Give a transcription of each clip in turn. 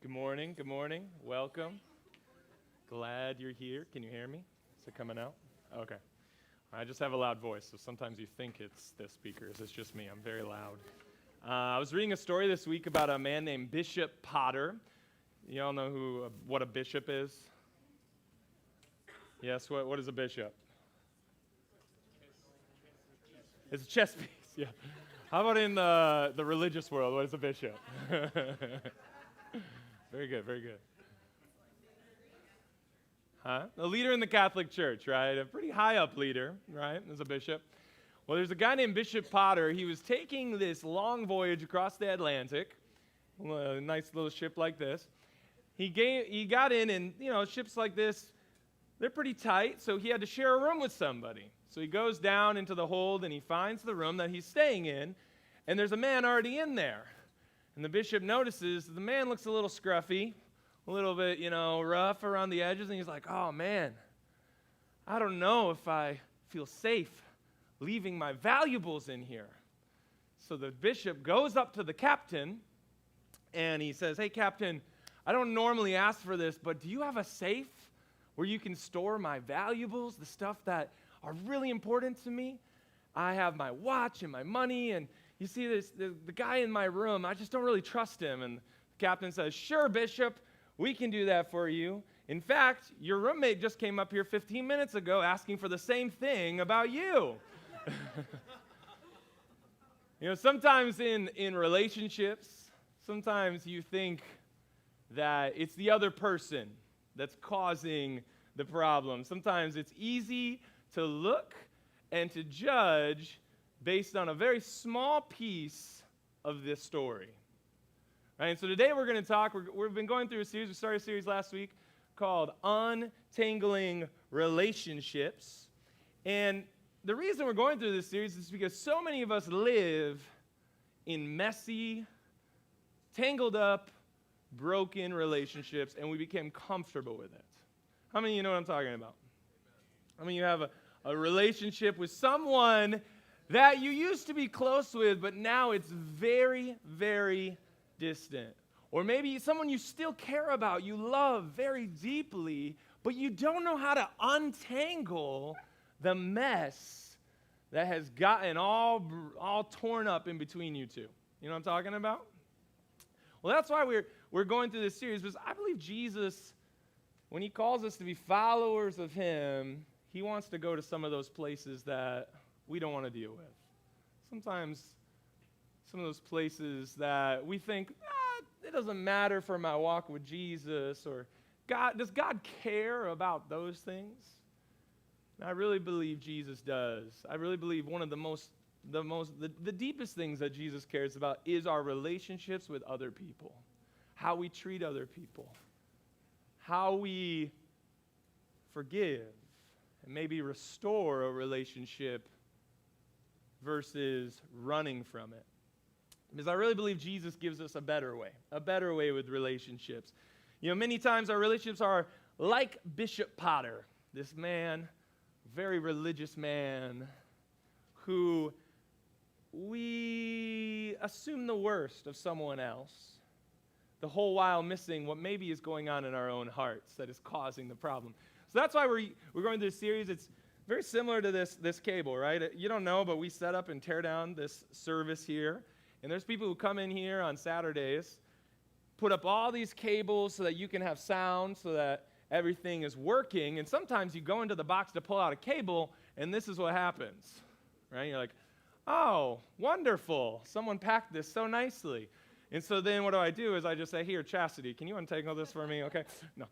Good morning. Good morning. Welcome. Glad you're here. Can you hear me? Is it coming out? Okay. I just have a loud voice, so sometimes you think it's the speakers. It's just me. I'm very loud. I was reading a story this week about a man named Bishop Potter. You all know what a bishop is? Yes, what is a bishop? It's a chess piece, yeah. How about in the religious world, what is a bishop? Very good, very good. A leader in the Catholic Church, right? A pretty high up leader, right, as a bishop. Well, there's a guy named Bishop Potter. He was taking this long voyage across the Atlantic, a nice little ship like this. He got in, and, ships like this, they're pretty tight, so he had to share a room with somebody. So he goes down into the hold, and he finds the room that he's staying in, and there's a man already in there. And the bishop notices the man looks a little scruffy, a little bit, rough around the edges, and he's like, oh, man, I don't know if I feel safe leaving my valuables in here. So the bishop goes up to the captain, and he says, hey, captain, I don't normally ask for this, but do you have a safe where you can store my valuables, the stuff that are really important to me? I have my watch and my money, and you see the guy in my room, I just don't really trust him. And the captain says, sure, bishop, we can do that for you. In fact, your roommate just came up here 15 minutes ago asking for the same thing about you. Sometimes in relationships, sometimes you think that it's the other person that's causing the problem. Sometimes it's easy to look and to judge based on a very small piece of this story. Right? And so today we're going to talk, we've been going through a series, we started a series last week called Untangling Relationships. And the reason we're going through this series is because so many of us live in messy, tangled up, broken relationships, and we became comfortable with it. How many of you know what I'm talking about? How many of you have a relationship with someone that you used to be close with, but now it's very, very distant? Or maybe someone you still care about, you love very deeply, but you don't know how to untangle the mess that has gotten all torn up in between you two. You know what I'm talking about? Well, that's why we're going through this series, because I believe Jesus, when he calls us to be followers of him, he wants to go to some of those places that we don't want to deal with. Sometimes some of those places that we think, it doesn't matter for my walk with Jesus, or does God care about those things? And I really believe Jesus does. I really believe one of the deepest things that Jesus cares about is our relationships with other people, how we treat other people, how we forgive, and maybe restore a relationship versus running from it. Because I really believe Jesus gives us a better way with relationships. Many times our relationships are like Bishop Potter, this man, very religious man, who we assume the worst of someone else, the whole while missing what maybe is going on in our own hearts that is causing the problem. So that's why we're going through this series. It's very similar to this cable, right? You don't know, but we set up and tear down this service here. And there's people who come in here on Saturdays, put up all these cables so that you can have sound, so that everything is working. And sometimes you go into the box to pull out a cable, and this is what happens, right? You're like, oh, wonderful. Someone packed this so nicely. And so then what do? Is I just say, here, Chastity, can you untangle this for me? Okay. No.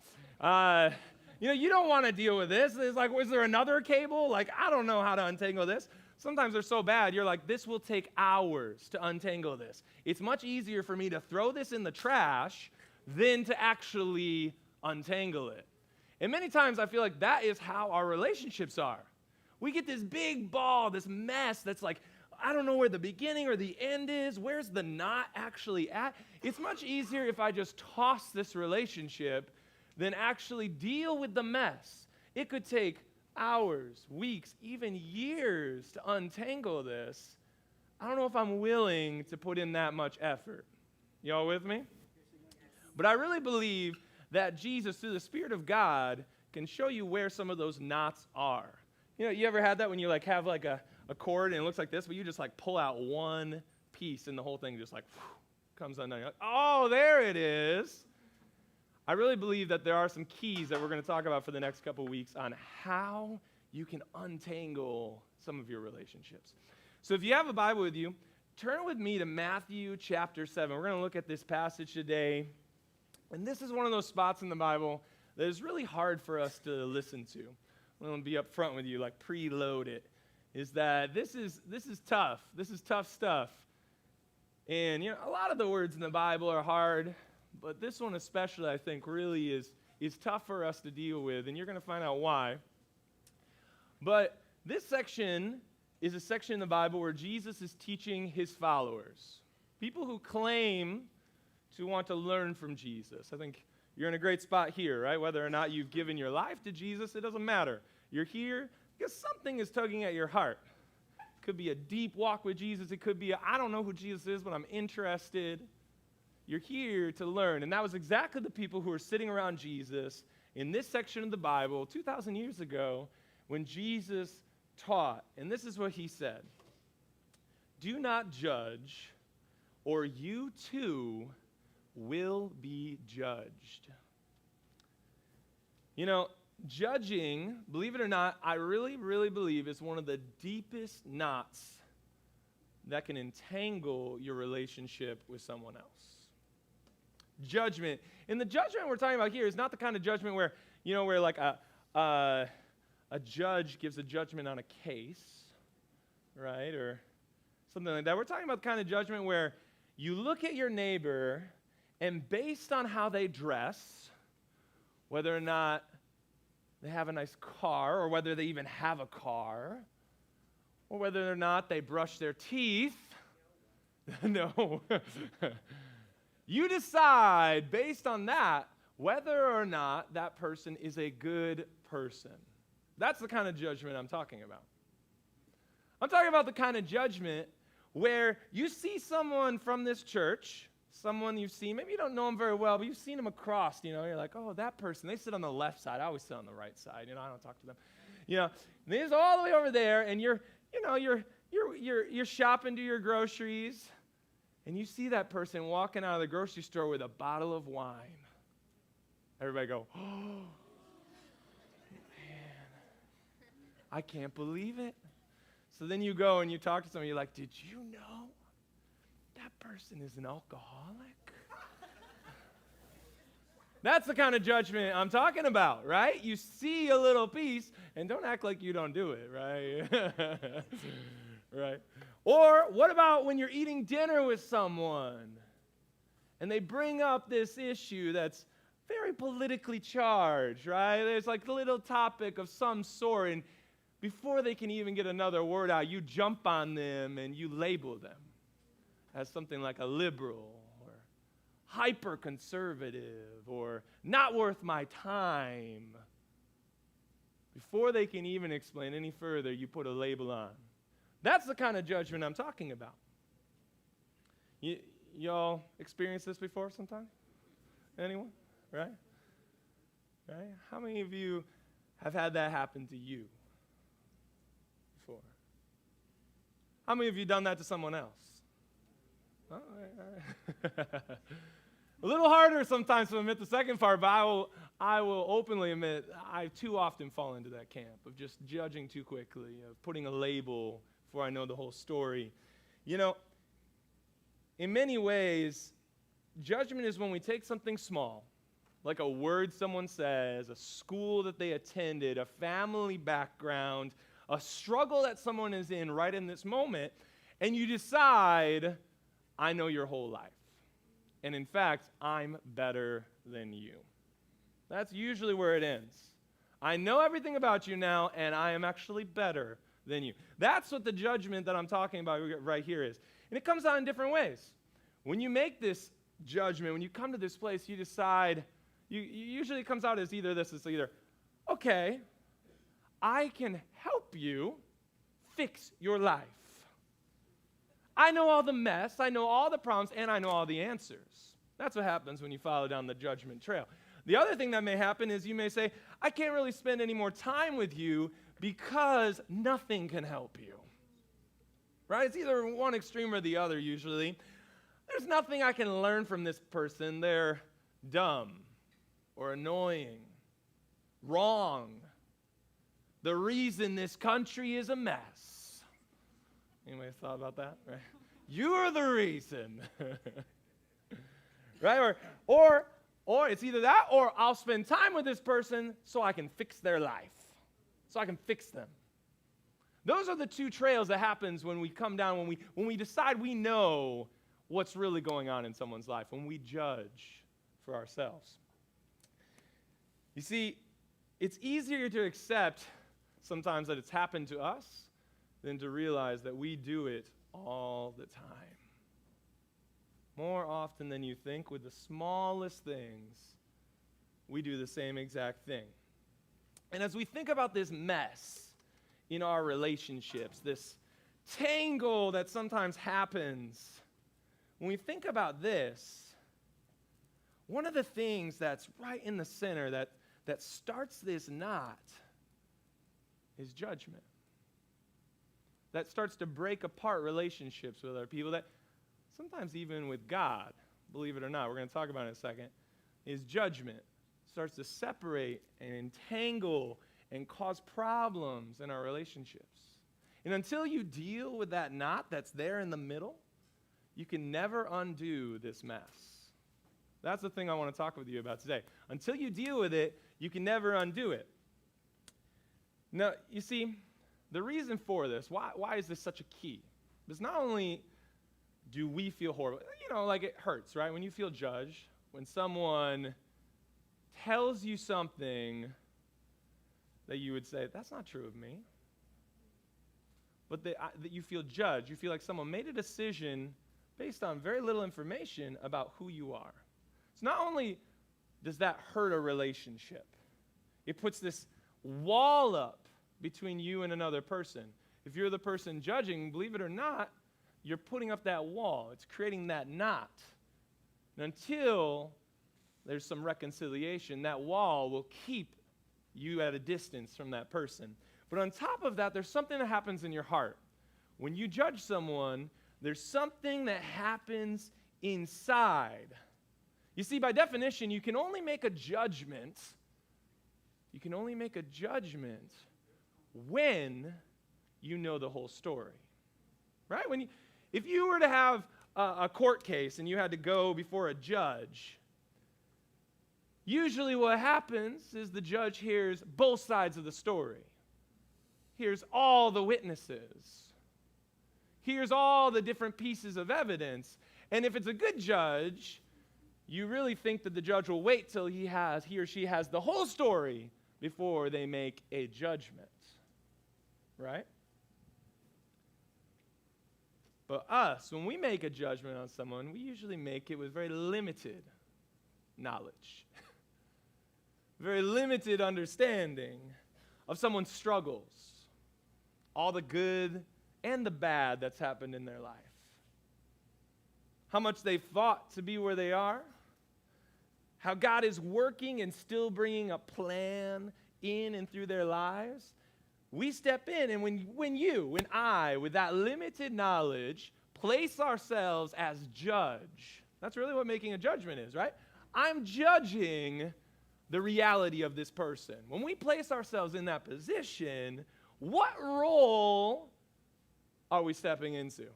You don't want to deal with this. It's like, was there another cable? Like, I don't know how to untangle this. Sometimes they're so bad, you're like, this will take hours to untangle this. It's much easier for me to throw this in the trash than to actually untangle it. And many times I feel like that is how our relationships are. We get this big ball, this mess that's like, I don't know where the beginning or the end is. Where's the knot actually at? It's much easier if I just toss this relationship than actually deal with the mess. It could take hours, weeks, even years to untangle this. I don't know if I'm willing to put in that much effort. Y'all with me? But I really believe that Jesus, through the Spirit of God, can show you where some of those knots are. You know, you ever had that when you like have like a cord and it looks like this, but you just like pull out one piece and the whole thing just like comes undone. You're like, oh, there it is. I really believe that there are some keys that we're going to talk about for the next couple weeks on how you can untangle some of your relationships. So if you have a Bible with you, turn with me to Matthew chapter 7. We're going to look at this passage today. And this is one of those spots in the Bible that is really hard for us to listen to. I'm going to be up front with you, like preload it. Is that this is tough. This is tough stuff. And you know, a lot of the words in the Bible are hard, but this one especially I think really is tough for us to deal with, and you're going to find out why. But this section is a section in the Bible where Jesus is teaching his followers, people who claim to want to learn from Jesus. I think you're in a great spot here, right? Whether or not you've given your life to Jesus, it doesn't matter. You're here because something is tugging at your heart. It could be a deep walk with Jesus. It could be I don't know who Jesus is, but I'm interested. You're here to learn. And that was exactly the people who were sitting around Jesus in this section of the Bible 2,000 years ago when Jesus taught. And this is what he said. Do not judge, or you too will be judged. You know, judging, believe it or not, I really, really believe is one of the deepest knots that can entangle your relationship with someone else. Judgment. And the judgment we're talking about here is not the kind of judgment where, you know, where like a judge gives a judgment on a case, right? Or something like that. We're talking about the kind of judgment where you look at your neighbor and based on how they dress, whether or not they have a nice car, or whether they even have a car, or whether or not they brush their teeth, no. You decide based on that whether or not that person is a good person. That's the kind of judgment I'm talking about. I'm talking about the kind of judgment where you see someone from this church, someone you've seen, maybe you don't know them very well, but you've seen them across, you know, you're like, oh, that person, they sit on the left side. I always sit on the right side, you know, I don't talk to them. You know, they're all the way over there, and you're shopping to your groceries, and you see that person walking out of the grocery store with a bottle of wine. Everybody go, oh, man, I can't believe it. So then you go and you talk to someone, you're like, did you know that person is an alcoholic? That's the kind of judgment I'm talking about, right? You see a little piece, and don't act like you don't do it, right? Right? Or what about when you're eating dinner with someone, and they bring up this issue that's very politically charged, right? There's like a little topic of some sort, and before they can even get another word out, you jump on them and you label them as something like a liberal or hyper-conservative or not worth my time. Before they can even explain any further, you put a label on. That's the kind of judgment I'm talking about. Y'all experienced this before sometime? Anyone? Right? Right? How many of you have had that happen to you before? How many of you done that to someone else? Oh, all right. A little harder sometimes to admit the second part, but I will openly admit I too often fall into that camp of just judging too quickly, of putting a label before I know the whole story. You know, in many ways, judgment is when we take something small, like a word someone says, a school that they attended, a family background, a struggle that someone is in right in this moment, and you decide, I know your whole life. And in fact, I'm better than you. That's usually where it ends. I know everything about you now, and I am actually better than you. That's what the judgment that I'm talking about right here is. And it comes out in different ways. When you make this judgment, when you come to this place, you decide, usually it comes out as either this, it's either, okay, I can help you fix your life. I know all the mess, I know all the problems, and I know all the answers. That's what happens when you follow down the judgment trail. The other thing that may happen is you may say, I can't really spend any more time with you because nothing can help you. Right? It's either one extreme or the other usually. There's nothing I can learn from this person. They're dumb or annoying, wrong. The reason this country is a mess. Anybody thought about that? Right? You're the reason. Right? Or it's either that or I'll spend time with this person so I can fix their life. So I can fix them. Those are the two trails that happens when we come down, when we decide we know what's really going on in someone's life, when we judge for ourselves. You see, it's easier to accept sometimes that it's happened to us than to realize that we do it all the time. More often than you think, with the smallest things, we do the same exact thing. And as we think about this mess in our relationships, this tangle that sometimes happens, when we think about this, one of the things that's right in the center that starts this knot is judgment. That starts to break apart relationships with other people, that sometimes even with God, believe it or not, we're going to talk about it in a second, is judgment. Starts to separate and entangle and cause problems in our relationships. And until you deal with that knot that's there in the middle, you can never undo this mess. That's the thing I want to talk with you about today. Until you deal with it, you can never undo it. Now, you see, the reason for this, why is this such a key? Because not only do we feel horrible, like it hurts, right? When you feel judged, when someone tells you something that you would say, that's not true of me. But that you feel judged. You feel like someone made a decision based on very little information about who you are. So not only does that hurt a relationship, it puts this wall up between you and another person. If you're the person judging, believe it or not, you're putting up that wall. It's creating that knot. And until there's some reconciliation, that wall will keep you at a distance from that person. But on top of that, there's something that happens in your heart. When you judge someone, there's something that happens inside. You see, by definition, you can only make a judgment. You can only make a judgment when you know the whole story. Right? If you were to have a court case and you had to go before a judge, usually what happens is the judge hears both sides of the story, hears all the witnesses, hears all the different pieces of evidence. And if it's a good judge, you really think that the judge will wait till he or she has the whole story before they make a judgment. Right? But us, when we make a judgment on someone, we usually make it with very limited knowledge, very limited understanding of someone's struggles, all the good and the bad that's happened in their life, how much they've fought to be where they are, how God is working and still bringing a plan in and through their lives. We step in, and when I, with that limited knowledge, place ourselves as judge, that's really what making a judgment is, right? I'm judging the reality of this person. When we place ourselves in that position, what role are we stepping into?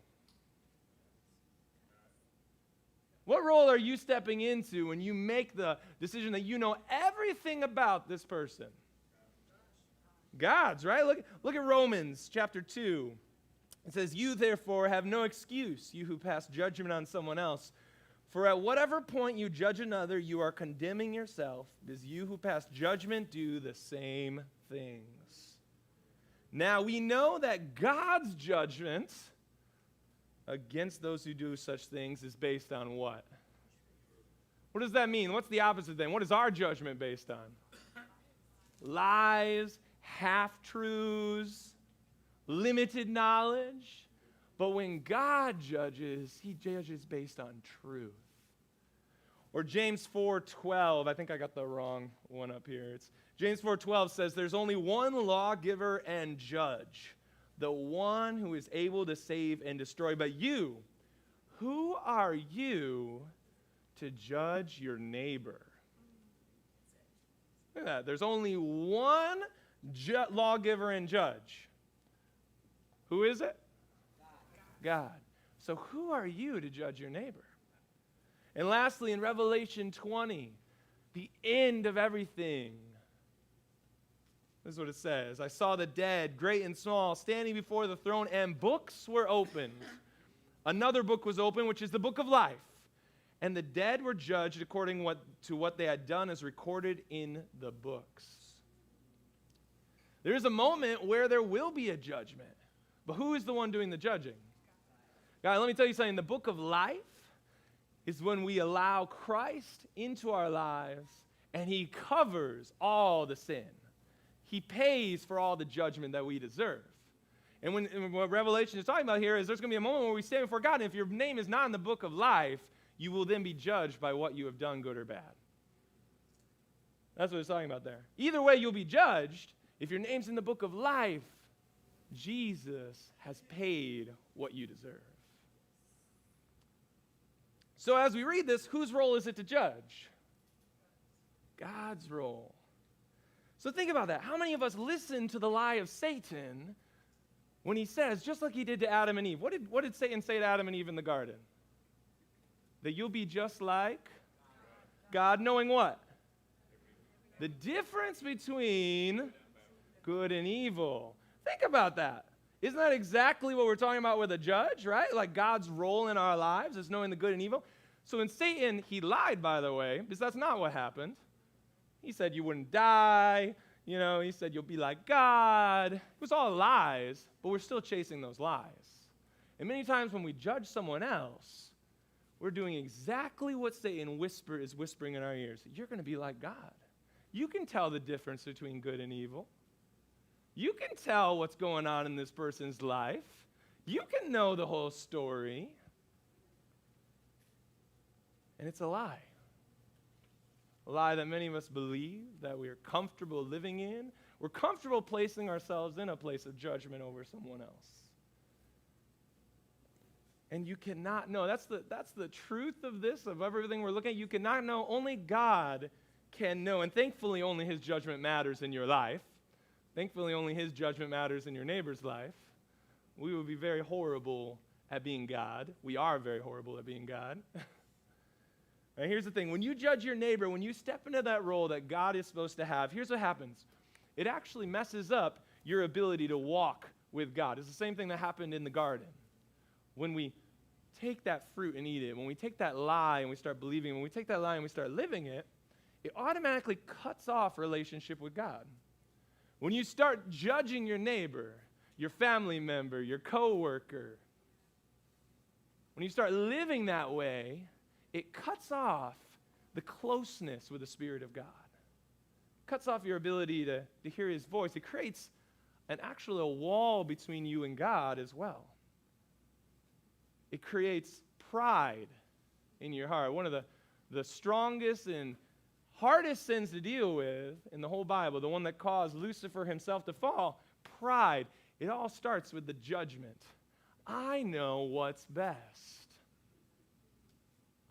What role are you stepping into when you make the decision that you know everything about this person? God's, right? Look at Romans chapter 2. It says, "You therefore have no excuse, you who pass judgment on someone else. For at whatever point you judge another, you are condemning yourself, because you who pass judgment do the same things. Now we know that God's judgment against those who do such things is based on what? What does that mean? What's the opposite then? What is our judgment based on? Lies, half-truths, limited knowledge. But when God judges, he judges based on truth. Or James 4:12, I think I got the wrong one up here. It's James 4:12 says, there's only one lawgiver and judge, the one who is able to save and destroy. But you, who are you to judge your neighbor? Look at that. There's only one lawgiver and judge. Who is it? God. So who are you to judge your neighbor? And lastly, in Revelation 20, the end of everything. This is what it says. I saw the dead, great and small, standing before the throne, and books were opened. Another book was opened, which is the book of life. And the dead were judged according to what they had done as recorded in the books. There is a moment where there will be a judgment. But who is the one doing the judging? God, let me tell you something. The book of life is when we allow Christ into our lives and he covers all the sin. He pays for all the judgment that we deserve. And what Revelation is talking about here is there's going to be a moment where we stand before God, and if your name is not in the book of life, you will then be judged by what you have done, good or bad. That's what it's talking about there. Either way, you'll be judged. If your name's in the book of life, Jesus has paid what you deserve. So as we read this, whose role is it to judge? God's role. So think about that. How many of us listen to the lie of Satan when he says, just like he did to Adam and Eve? What did Satan say to Adam and Eve in the garden? That you'll be just like God, knowing what? The difference between good and evil. Think about that. Isn't that exactly what we're talking about with a judge, right? Like God's role in our lives is knowing the good and evil. So in Satan, he lied, by the way, because that's not what happened. He said you wouldn't die. He said you'll be like God. It was all lies, but we're still chasing those lies. And many times when we judge someone else, we're doing exactly what Satan is whispering in our ears. You're going to be like God. You can tell the difference between good and evil. You can tell what's going on in this person's life. You can know the whole story. And it's a lie. A lie that many of us believe, that we are comfortable living in. We're comfortable placing ourselves in a place of judgment over someone else. And you cannot know. That's the truth of this, of everything we're looking at. You cannot know. Only God can know. And thankfully, only his judgment matters in your life. Thankfully, only his judgment matters in your neighbor's life. We would be very horrible at being God. We are very horrible at being God. And here's the thing. When you judge your neighbor, when you step into that role that God is supposed to have, here's what happens. It actually messes up your ability to walk with God. It's the same thing that happened in the garden. When we take that fruit and eat it, when we take that lie and we start believing, when we take that lie and we start living it, it automatically cuts off relationship with God. When you start judging your neighbor, your family member, your coworker, when you start living that way, it cuts off the closeness with the Spirit of God. It cuts off your ability to hear his voice. It creates actually a wall between you and God as well. It creates pride in your heart. One of the strongest and hardest sins to deal with in the whole Bible, the one that caused Lucifer himself to fall, pride. It all starts with the judgment. I know what's best.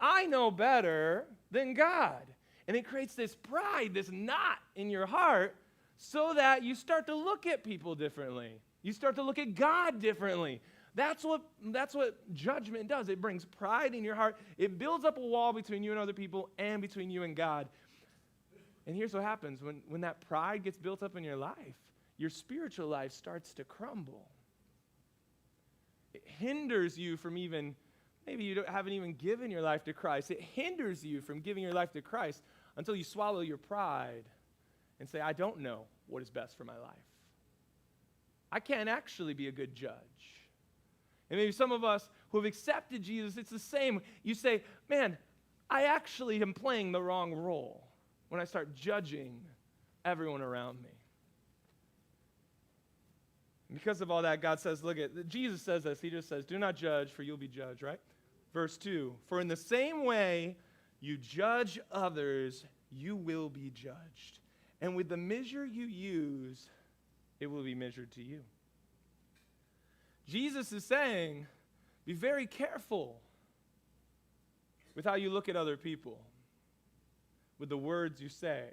I know better than God. And it creates this pride, this knot in your heart, so that you start to look at people differently. You start to look at God differently. That's what judgment does. It brings pride in your heart. It builds up a wall between you and other people and between you and God. And here's what happens. When that pride gets built up in your life, your spiritual life starts to crumble. It hinders you from maybe you haven't even given your life to Christ. It hinders you from giving your life to Christ until you swallow your pride and say, I don't know what is best for my life. I can't actually be a good judge. And maybe some of us who have accepted Jesus, it's the same. You say, man, I actually am playing the wrong role when I start judging everyone around me. And because of all that, God says, Jesus says this. He just says, do not judge, for you'll be judged, right? Verse 2, for in the same way you judge others, you will be judged. And with the measure you use, it will be measured to you. Jesus is saying, be very careful with how you look at other people, with the words you say,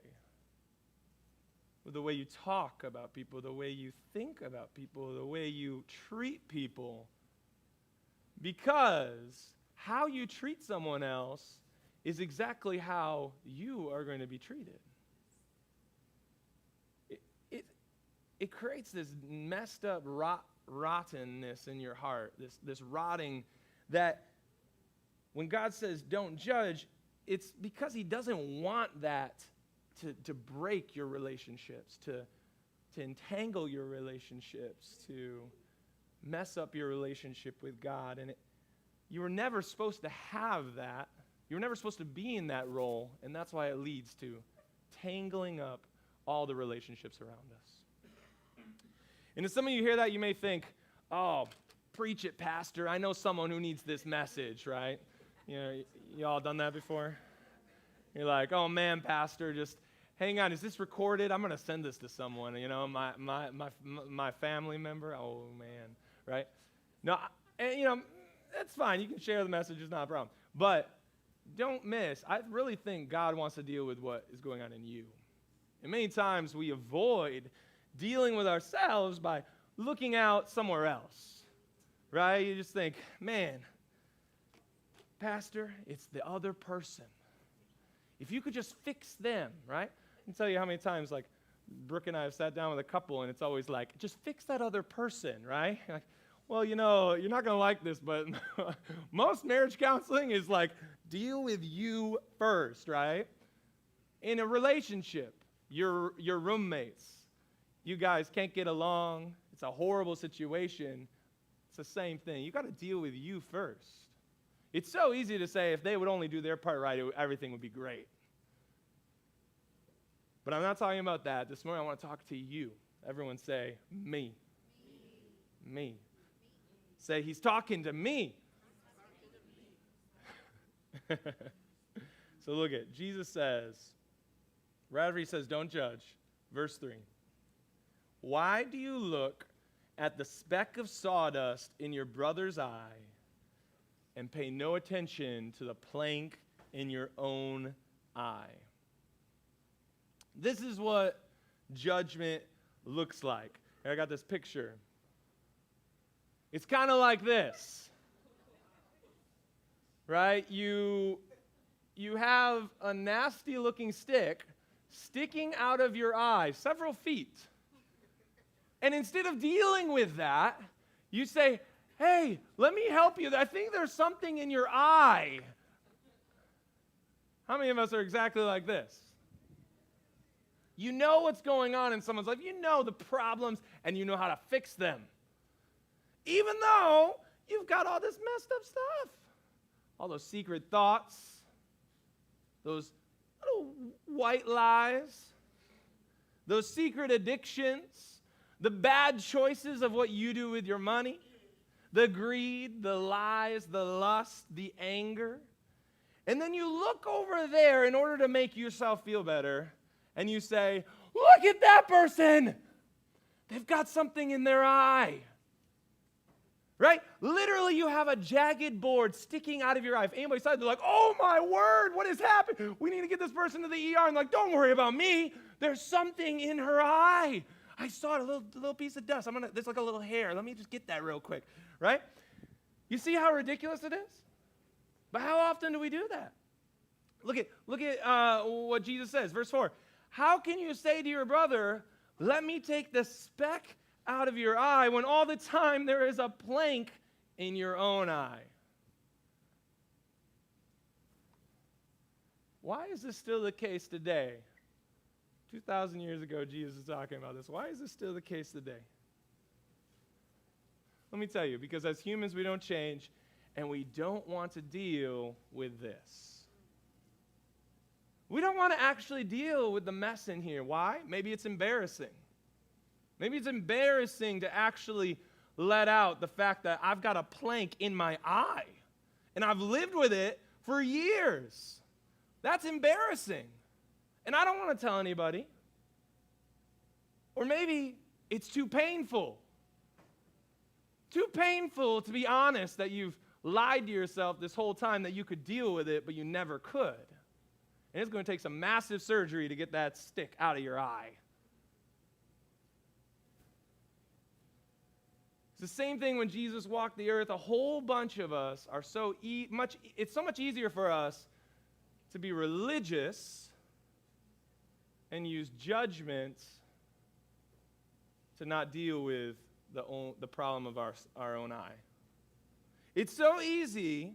with the way you talk about people, the way you think about people, the way you treat people. Because how you treat someone else is exactly how you are going to be treated. It creates this messed up rottenness in your heart, this rotting that when God says don't judge, it's because he doesn't want that to break your relationships, to entangle your relationships, to mess up your relationship with God. And you were never supposed to have that. You were never supposed to be in that role, and that's why it leads to tangling up all the relationships around us. And if some of you hear that, you may think, oh, preach it, pastor. I know someone who needs this message, right? You know, you all done that before? You're like, oh man, pastor, just hang on. Is this recorded? I'm going to send this to someone, you know, my family member. Oh man, right? No, and, you know, that's fine. You can share the message. It's not a problem. But don't miss, I really think God wants to deal with what is going on in you. And many times we avoid dealing with ourselves by looking out somewhere else, right? You just think, man, pastor, it's the other person. If you could just fix them, right? I can tell you how many times, like, Brooke and I have sat down with a couple, and it's always like, just fix that other person, right? Like, well, you know, you're not going to like this, but most marriage counseling is like, deal with you first, right? In a relationship, your roommates, you guys can't get along. It's a horrible situation. It's the same thing. You got to deal with you first. It's so easy to say if they would only do their part right, everything would be great. But I'm not talking about that. This morning I want to talk to you. Everyone say, me. Me. Say, he's talking to me. So look at, Jesus says, right after he says, don't judge, verse 3. Why do you look at the speck of sawdust in your brother's eye and pay no attention to the plank in your own eye? This is what judgment looks like. I got this picture. It's kind of like this, right? You have a nasty-looking stick sticking out of your eye several feet. And instead of dealing with that, you say, hey, let me help you. I think there's something in your eye. How many of us are exactly like this? You know what's going on in someone's life. You know the problems, and you know how to fix them. Even though you've got all this messed up stuff. All those secret thoughts, those little white lies, those secret addictions, the bad choices of what you do with your money, the greed, the lies, the lust, the anger. And then you look over there in order to make yourself feel better, and you say, look at that person. They've got something in their eye. Right? Literally, you have a jagged board sticking out of your eye. If anybody said, they're like, oh my word, what has happened? We need to get this person to the ER. And like, don't worry about me. There's something in her eye. I saw it, a little piece of dust. There's like a little hair. Let me just get that real quick. Right? You see how ridiculous it is? But how often do we do that? Look at what Jesus says. Verse 4. How can you say to your brother, let me take the speck out of your eye when all the time there is a plank in your own eye? Why is this still the case today? 2,000 years ago, Jesus was talking about this. Why is this still the case today? Let me tell you, because as humans, we don't change, and we don't want to deal with this. We don't want to actually deal with the mess in here. Why? Maybe it's embarrassing. Maybe it's embarrassing to actually let out the fact that I've got a plank in my eye, and I've lived with it for years. That's embarrassing. And I don't want to tell anybody. Or maybe it's too painful. Too painful to be honest that you've lied to yourself this whole time that you could deal with it, but you never could. And it's going to take some massive surgery to get that stick out of your eye. It's the same thing when Jesus walked the earth. A whole bunch of us are it's so much easier for us to be religious and use judgment to not deal with the problem of our own eye. It's so easy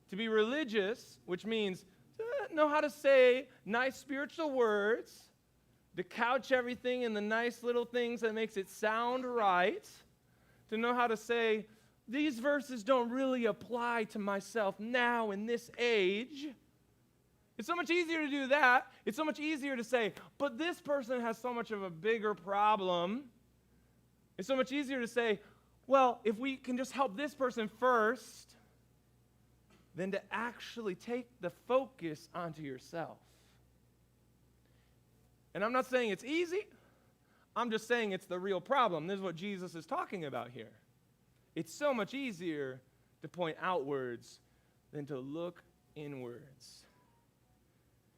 to be religious, which means to know how to say nice spiritual words, to couch everything in the nice little things that makes it sound right, to know how to say, these verses don't really apply to myself now in this age. It's so much easier to do that. It's so much easier to say, but this person has so much of a bigger problem. It's so much easier to say, well, if we can just help this person first, than to actually take the focus onto yourself. And I'm not saying it's easy. I'm just saying it's the real problem. This is what Jesus is talking about here. It's so much easier to point outwards than to look inwards.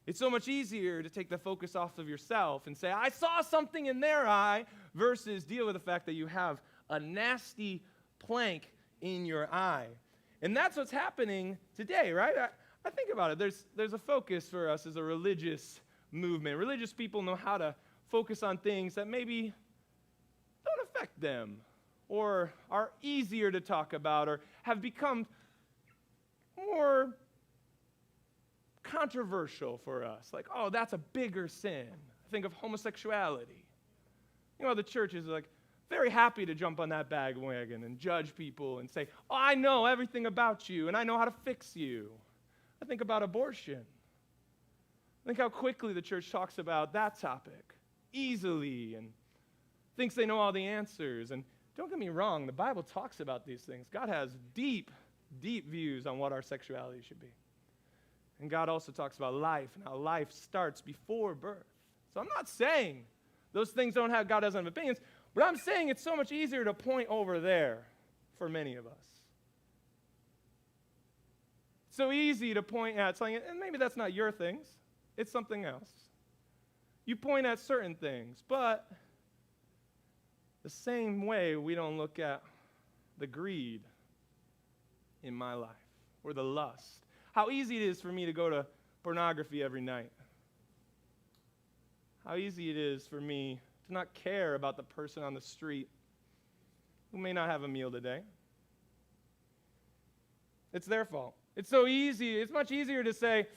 It's so much easier to take the focus off of yourself and say, I saw something in their eye, versus deal with the fact that you have a nasty plank in your eye. And that's what's happening today, right? I think about it. There's a focus for us as a religious movement. Religious people know how to focus on things that maybe don't affect them or are easier to talk about or have become more controversial for us. Like, oh, that's a bigger sin. Think of homosexuality. You know, the church is like very happy to jump on that bandwagon and judge people and say, oh, I know everything about you and I know how to fix you. I think about abortion. Think how quickly the church talks about that topic, easily, and thinks they know all the answers. And don't get me wrong, the Bible talks about these things. God has deep, deep views on what our sexuality should be. And God also talks about life and how life starts before birth. So I'm not saying those things God doesn't have opinions, but I'm saying it's so much easier to point over there for many of us. It's so easy to point at something, and maybe that's not your things, it's something else. You point at certain things, but the same way we don't look at the greed in my life or the lust. How easy it is for me to go to pornography every night. How easy it is for me to not care about the person on the street who may not have a meal today. It's their fault. It's so easy. It's much easier to say,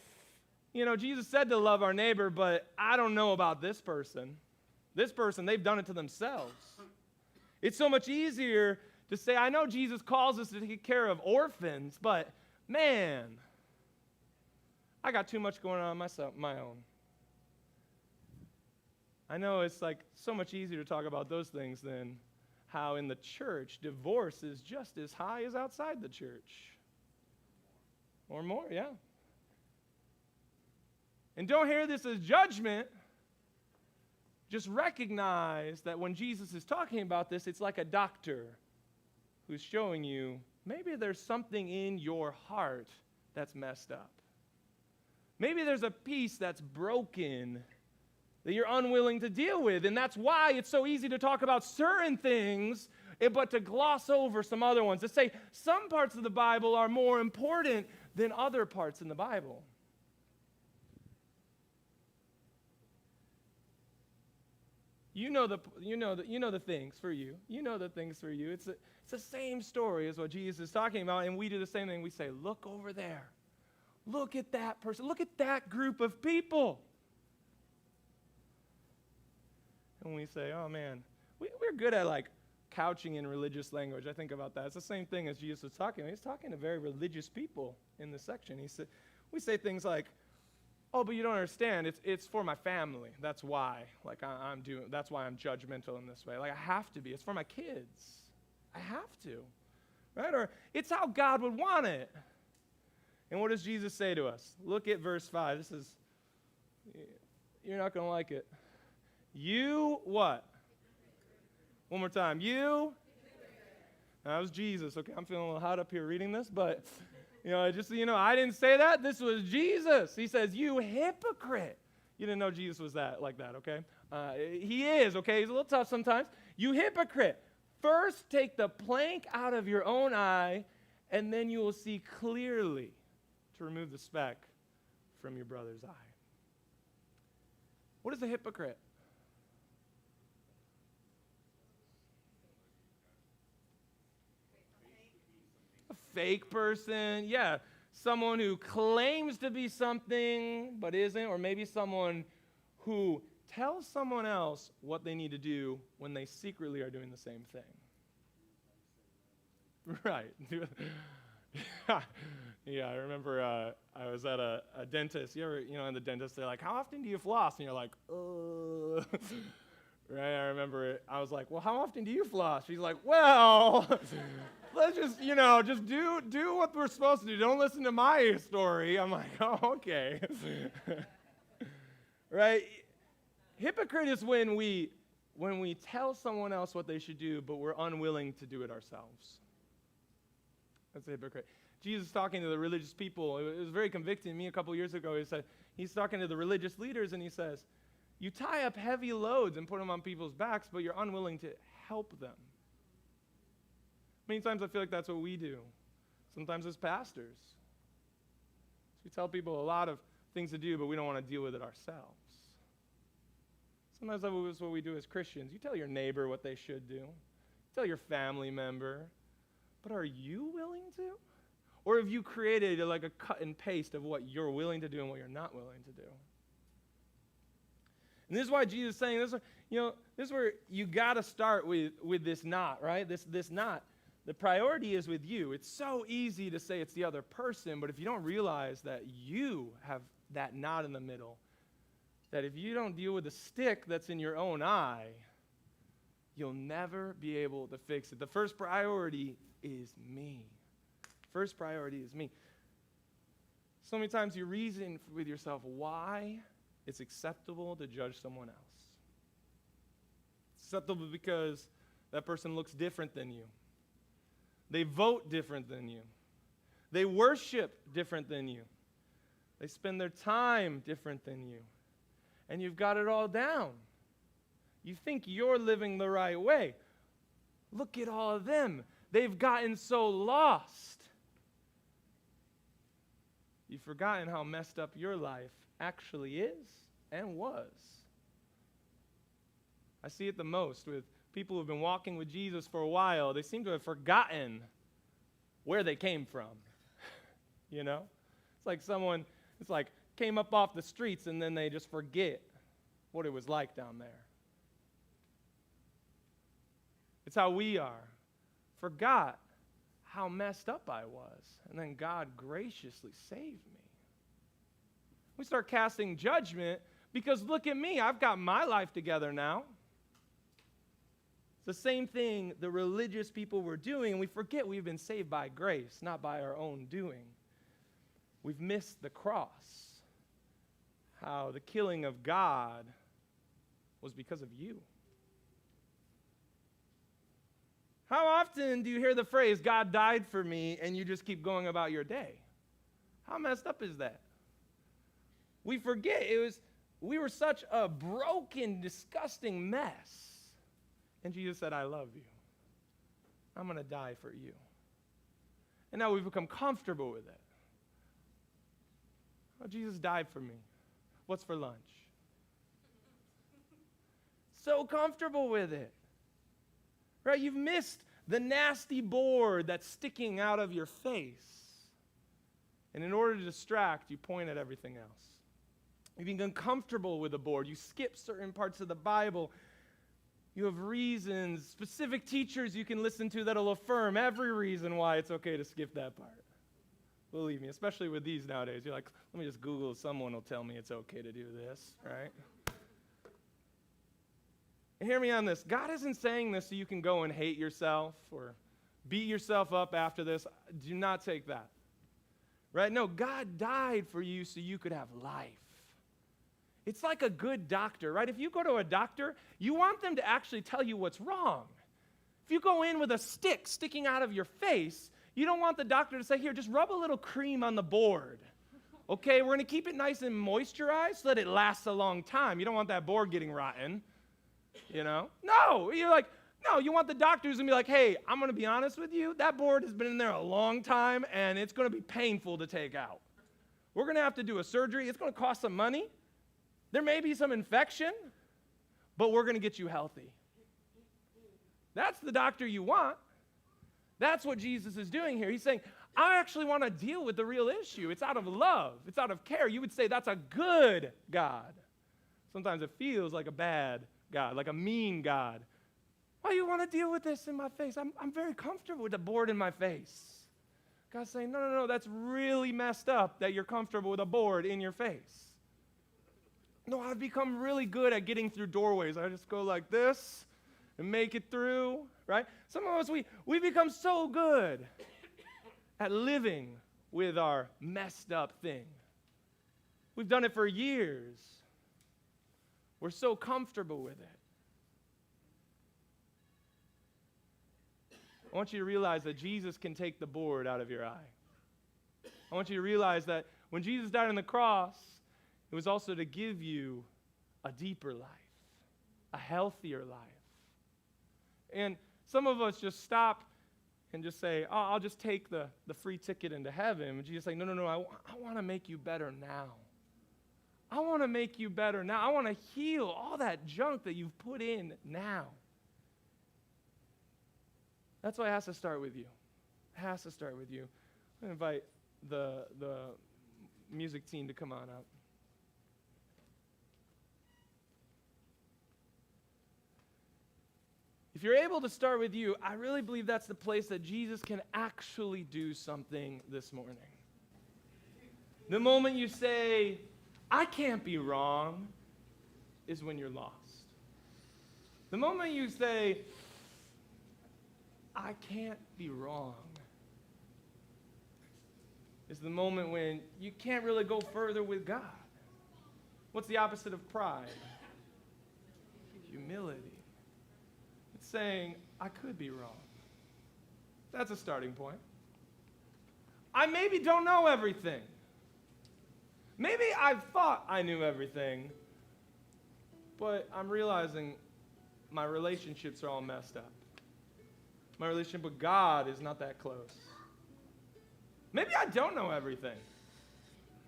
you know, Jesus said to love our neighbor, but I don't know about this person. This person, they've done it to themselves. It's so much easier to say, I know Jesus calls us to take care of orphans, but man, I got too much going on my own. I know it's like so much easier to talk about those things than how in the church, divorce is just as high as outside the church. Or more, yeah. And don't hear this as judgment. Just recognize that when Jesus is talking about this, it's like a doctor who's showing you maybe there's something in your heart that's messed up. Maybe there's a piece that's broken that you're unwilling to deal with. And that's why it's so easy to talk about certain things, but to gloss over some other ones. To say some parts of the Bible are more important than other parts in the Bible. You know the things for you. You know the things for you. It's the same story as what Jesus is talking about, and we do the same thing. We say, look over there. Look at that person. Look at that group of people. And we say, oh man, we're good at like couching in religious language. I think about that. It's the same thing as Jesus was talking about. He's talking to very religious people in this section. We say things like, oh, but you don't understand. It's for my family. That's why. Like that's why I'm judgmental in this way. Like I have to be. It's for my kids. I have to. Right? Or it's how God would want it. And what does Jesus say to us? Look at verse 5. You're not going to like it. You what? One more time. You? That was Jesus. Okay, I'm feeling a little hot up here reading this, but, just so you know, I didn't say that. This was Jesus. He says, you hypocrite. You didn't know Jesus was like that, okay? He is, okay? He's a little tough sometimes. You hypocrite. First, take the plank out of your own eye, and then you will see clearly to remove the speck from your brother's eye. What is a hypocrite? A fake person, yeah. Someone who claims to be something but isn't, or maybe someone who tells someone else what they need to do when they secretly are doing the same thing. Right. Yeah, I remember I was at a dentist. You ever, and the dentist, they're like, how often do you floss? And you're like, Right, I remember it. I was like, well, how often do you floss? She's like, well, let's just, just do what we're supposed to do. Don't listen to my story. I'm like, oh, okay. Right? Hypocrite is when we tell someone else what they should do, but we're unwilling to do it ourselves. That's a hypocrite. Jesus talking to the religious people. It was very convicting to me a couple years ago. He's talking to the religious leaders, and he says, you tie up heavy loads and put them on people's backs, but you're unwilling to help them. Many times I feel like that's what we do. Sometimes as pastors. We tell people a lot of things to do, but we don't want to deal with it ourselves. Sometimes that's what we do as Christians. You tell your neighbor what they should do. You tell your family member. But are you willing to? Or have you created like a cut and paste of what you're willing to do and what you're not willing to do? And this is why Jesus is saying this. This is where you got to start with this knot, right? This knot. The priority is with you. It's so easy to say it's the other person, but if you don't realize that you have that knot in the middle, that if you don't deal with the stick that's in your own eye, you'll never be able to fix it. The first priority is me. First priority is me. So many times you reason with yourself why it's acceptable to judge someone else. It's acceptable because that person looks different than you. They vote different than you. They worship different than you. They spend their time different than you. And you've got it all down. You think you're living the right way. Look at all of them. They've gotten so lost. You've forgotten how messed up your life actually is and was. I see it the most with people who've been walking with Jesus for a while. They seem to have forgotten where they came from. It's like someone, came up off the streets and then they just forget what it was like down there. It's how we are. Forgot how messed up I was. And then God graciously saved me. We start casting judgment because look at me. I've got my life together now. It's the same thing the religious people were doing, and we forget we've been saved by grace, not by our own doing. We've missed the cross. How the killing of God was because of you. How often do you hear the phrase, God died for me, and you just keep going about your day? How messed up is that? We forget we were such a broken, disgusting mess. And Jesus said, I love you. I'm going to die for you. And now we've become comfortable with it. Oh, Jesus died for me. What's for lunch? So comfortable with it. Right? You've missed the nasty board that's sticking out of your face. And in order to distract, you point at everything else. You've become comfortable with the board. You skip certain parts of the Bible. You have reasons, specific teachers you can listen to that'll affirm every reason why it's okay to skip that part. Believe me, especially with these nowadays. You're like, let me just Google, someone will tell me it's okay to do this, right? And hear me on this. God isn't saying this so you can go and hate yourself or beat yourself up after this. Do not take that. right? No, God died for you so you could have life. It's like a good doctor, right? If you go to a doctor, you want them to actually tell you what's wrong. If you go in with a stick sticking out of your face, you don't want the doctor to say, here, just rub a little cream on the board. Okay, we're going to keep it nice and moisturized so that it lasts a long time. You don't want that board getting rotten, you know? No, you're like, no, you want the doctor who's going to be like, hey, I'm going to be honest with you. That board has been in there a long time, and it's going to be painful to take out. We're going to have to do a surgery. It's going to cost some money. There may be some infection, but we're going to get you healthy. That's the doctor you want. That's what Jesus is doing here. He's saying, I actually want to deal with the real issue. It's out of love. It's out of care. You would say that's a good God. Sometimes it feels like a bad God, like a mean God. Why do you want to deal with this in my face? I'm very comfortable with the board in my face. God's saying, no, that's really messed up that you're comfortable with a board in your face. No, I've become really good at getting through doorways. I just go like this and make it through, right? Some of us, we become so good at living with our messed up thing. We've done it for years. We're so comfortable with it. I want you to realize that Jesus can take the board out of your eye. I want you to realize that when Jesus died on the cross, it was also to give you a deeper life, a healthier life. And some of us just stop and just say, oh, I'll just take the free ticket into heaven. And Jesus is like, no, I want to make you better now. I want to make you better now. I want to heal all that junk that you've put in now. That's why it has to start with you. It has to start with you. I'm going to invite the music team to come on up. If you're able to start with you, I really believe that's the place that Jesus can actually do something this morning. The moment you say, I can't be wrong, is when you're lost. The moment you say, I can't be wrong, is the moment when you can't really go further with God. What's the opposite of pride? Humility. It's saying, I could be wrong. That's a starting point. I maybe don't know everything. Maybe I've thought I knew everything, but I'm realizing my relationships are all messed up. My relationship with God is not that close. Maybe I don't know everything.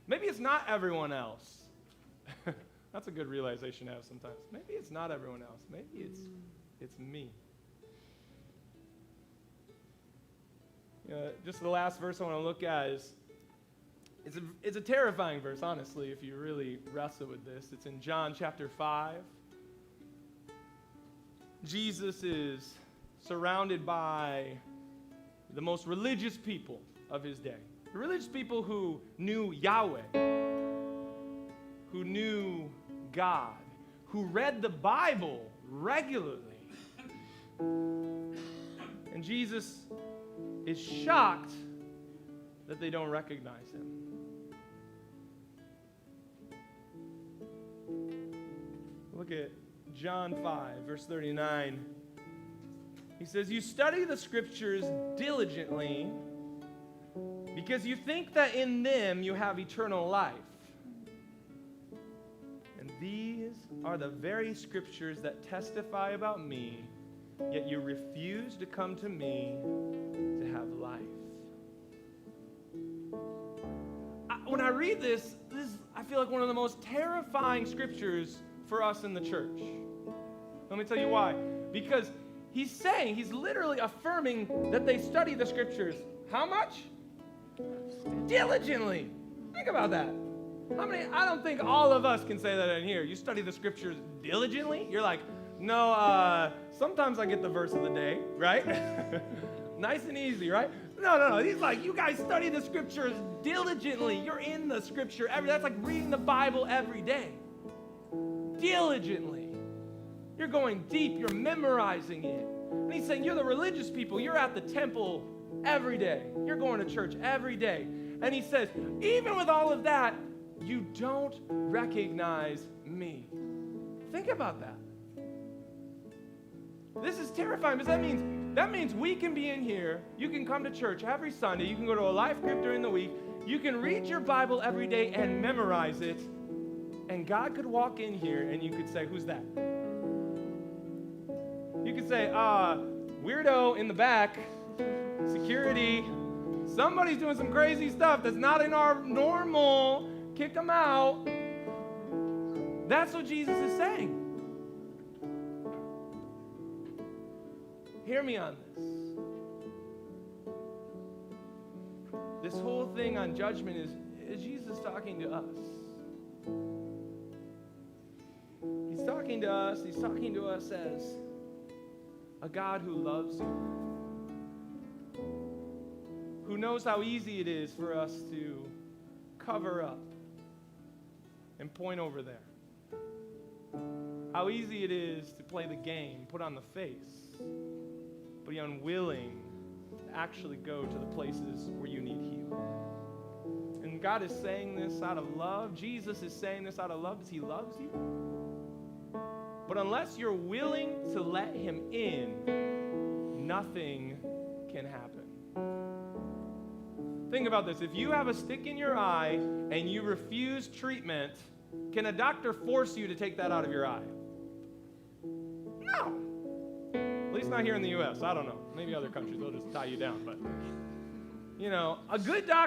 Maybe it's not everyone else. That's a good realization to have sometimes. Maybe it's not everyone else. Maybe it's me. Just the last verse I want to look at is, it's a terrifying verse, honestly, if you really wrestle with this. It's in John chapter 5. Jesus is surrounded by the most religious people of his day. The religious people who knew Yahweh, who knew God, who read the Bible regularly. And Jesus is shocked that they don't recognize him. Look at John 5, verse 39. He says, you study the scriptures diligently because you think that in them you have eternal life. And these are the very scriptures that testify about me, yet you refuse to come to me to have life. When I read this, I feel like one of the most terrifying scriptures for us in the church. Let me tell you why. Because he's literally affirming that they study the scriptures. How much? Diligently. Think about that. I don't think all of us can say that in here. You study the scriptures diligently? You're like, no, sometimes I get the verse of the day, right? Nice and easy, right? No. He's like, you guys study the scriptures diligently. You're in the scripture that's like reading the Bible every day. Diligently. You're going deep. You're memorizing it. And he's saying, you're the religious people. You're at the temple every day. You're going to church every day. And he says, even with all of that, you don't recognize me. Think about that. This is terrifying because that means we can be in here. You can come to church every Sunday. You can go to a life group during the week. You can read your Bible every day and memorize it. And God could walk in here and you could say, who's that? You could say, weirdo in the back, security, somebody's doing some crazy stuff that's not in our normal, kick them out. That's what Jesus is saying. Hear me on this. This whole thing on judgment is Jesus talking to us. He's talking to us. He's talking to us as a God who loves you, who knows how easy it is for us to cover up and point over there. How easy it is to play the game, put on the face, but be unwilling to actually go to the places where you need healing. And God is saying this out of love. Jesus is saying this out of love because he loves you. But unless you're willing to let him in, nothing can happen. Think about this. If you have a stick in your eye and you refuse treatment, can a doctor force you to take that out of your eye? No. At least not here in the U.S. I don't know. Maybe other countries, they'll just tie you down. But, a good doctor